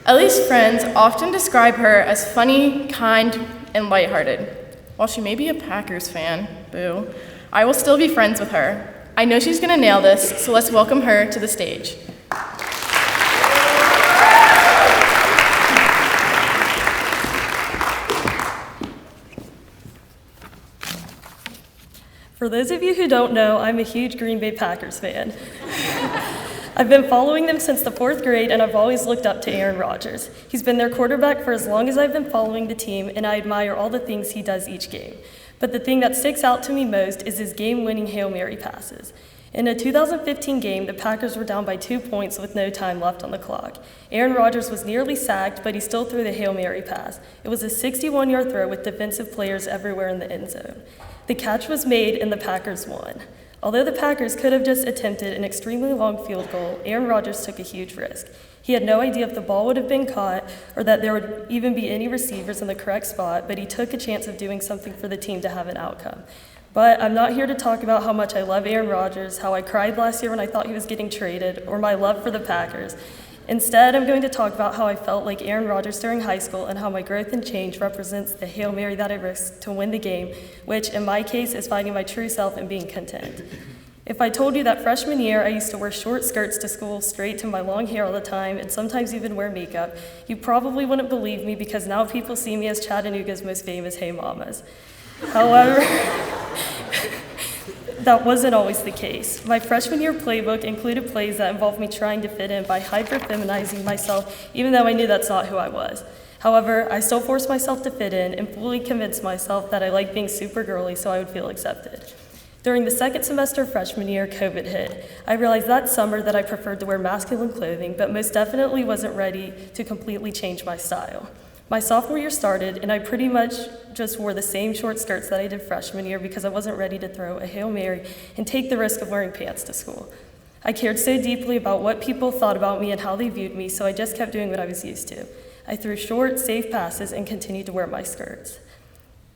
Ellie's friends often describe her as funny, kind, and lighthearted. While she may be a Packers fan, boo, I will still be friends with her. I know she's gonna nail this, so let's welcome her to the stage. For those of you who don't know, I'm a huge Green Bay Packers fan. I've been following them since the 4th grade, and I've always looked up to Aaron Rodgers. He's been their quarterback for as long as I've been following the team, and I admire all the things he does each game. But the thing that sticks out to me most is his game-winning Hail Mary passes. In a 2015 game, the Packers were down by 2 points with no time left on the clock. Aaron Rodgers was nearly sacked, but he still threw the Hail Mary pass. It was a 61-yard throw with defensive players everywhere in the end zone. The catch was made, and the Packers won. Although the Packers could have just attempted an extremely long field goal, Aaron Rodgers took a huge risk. He had no idea if the ball would have been caught or that there would even be any receivers in the correct spot, but he took a chance of doing something for the team to have an outcome. But I'm not here to talk about how much I love Aaron Rodgers, how I cried last year when I thought he was getting traded, or my love for the Packers. Instead, I'm going to talk about how I felt like Aaron Rodgers during high school and how my growth and change represents the Hail Mary that I risked to win the game, which in my case is finding my true self and being content. If I told you that freshman year I used to wear short skirts to school, straight to my long hair all the time, and sometimes even wear makeup, you probably wouldn't believe me because now people see me as Chattanooga's most famous Hey Mamas. However, that wasn't always the case. My freshman year playbook included plays that involved me trying to fit in by hyper-feminizing myself, even though I knew that's not who I was. However, I still forced myself to fit in and fully convinced myself that I liked being super girly so I would feel accepted. During the second semester of freshman year, COVID hit. I realized that summer that I preferred to wear masculine clothing, but most definitely wasn't ready to completely change my style. My sophomore year started, and I pretty much just wore the same short skirts that I did freshman year because I wasn't ready to throw a Hail Mary and take the risk of wearing pants to school. I cared so deeply about what people thought about me and how they viewed me, so I just kept doing what I was used to. I threw short, safe passes and continued to wear my skirts.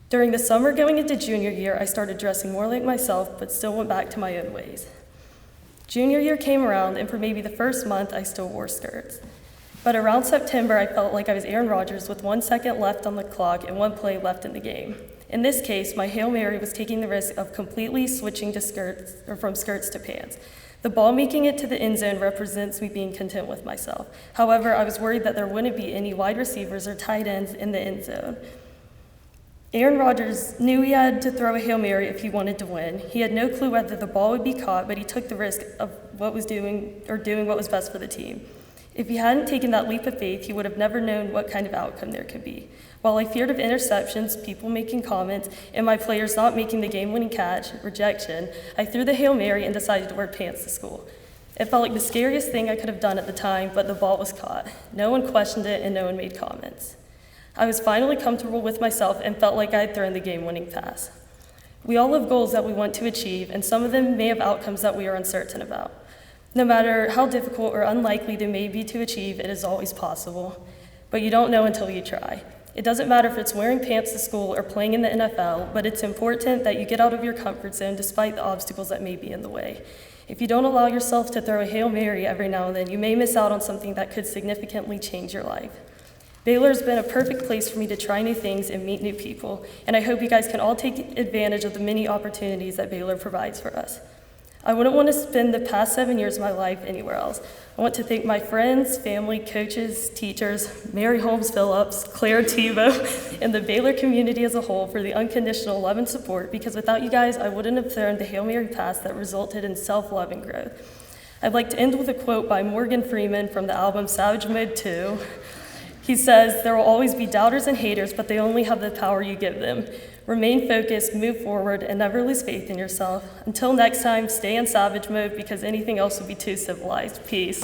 During the summer going into junior year, I started dressing more like myself, but still went back to my own ways. Junior year came around, and for maybe the first month, I still wore skirts. But around September, I felt like I was Aaron Rodgers with 1 second left on the clock and 1 play left in the game. In this case, my Hail Mary was taking the risk of completely switching to skirts, or from skirts to pants. The ball making it to the end zone represents me being content with myself. However, I was worried that there wouldn't be any wide receivers or tight ends in the end zone. Aaron Rodgers knew he had to throw a Hail Mary if he wanted to win. He had no clue whether the ball would be caught, but he took the risk of doing what was best for the team. If he hadn't taken that leap of faith, he would have never known what kind of outcome there could be. While I feared of interceptions, people making comments, and my players not making the game-winning catch, rejection, I threw the Hail Mary and decided to wear pants to school. It felt like the scariest thing I could have done at the time, but the ball was caught. No one questioned it, and no one made comments. I was finally comfortable with myself and felt like I had thrown the game-winning pass. We all have goals that we want to achieve, and some of them may have outcomes that we are uncertain about. No matter how difficult or unlikely they may be to achieve, it is always possible. But you don't know until you try. It doesn't matter if it's wearing pants to school or playing in the NFL, but it's important that you get out of your comfort zone despite the obstacles that may be in the way. If you don't allow yourself to throw a Hail Mary every now and then, you may miss out on something that could significantly change your life. Baylor has been a perfect place for me to try new things and meet new people, and I hope you guys can all take advantage of the many opportunities that Baylor provides for us. I wouldn't want to spend the past 7 years of my life anywhere else. I want to thank my friends, family, coaches, teachers, Mary Holmes Phillips, Claire Tebow, and the Baylor community as a whole for the unconditional love and support, because without you guys, I wouldn't have thrown the Hail Mary pass that resulted in self-love and growth. I'd like to end with a quote by Morgan Freeman from the album Savage Mode 2. He says, "There will always be doubters and haters, but they only have the power you give them. Remain focused, move forward, and never lose faith in yourself. Until next time, stay in savage mode because anything else would be too civilized. Peace."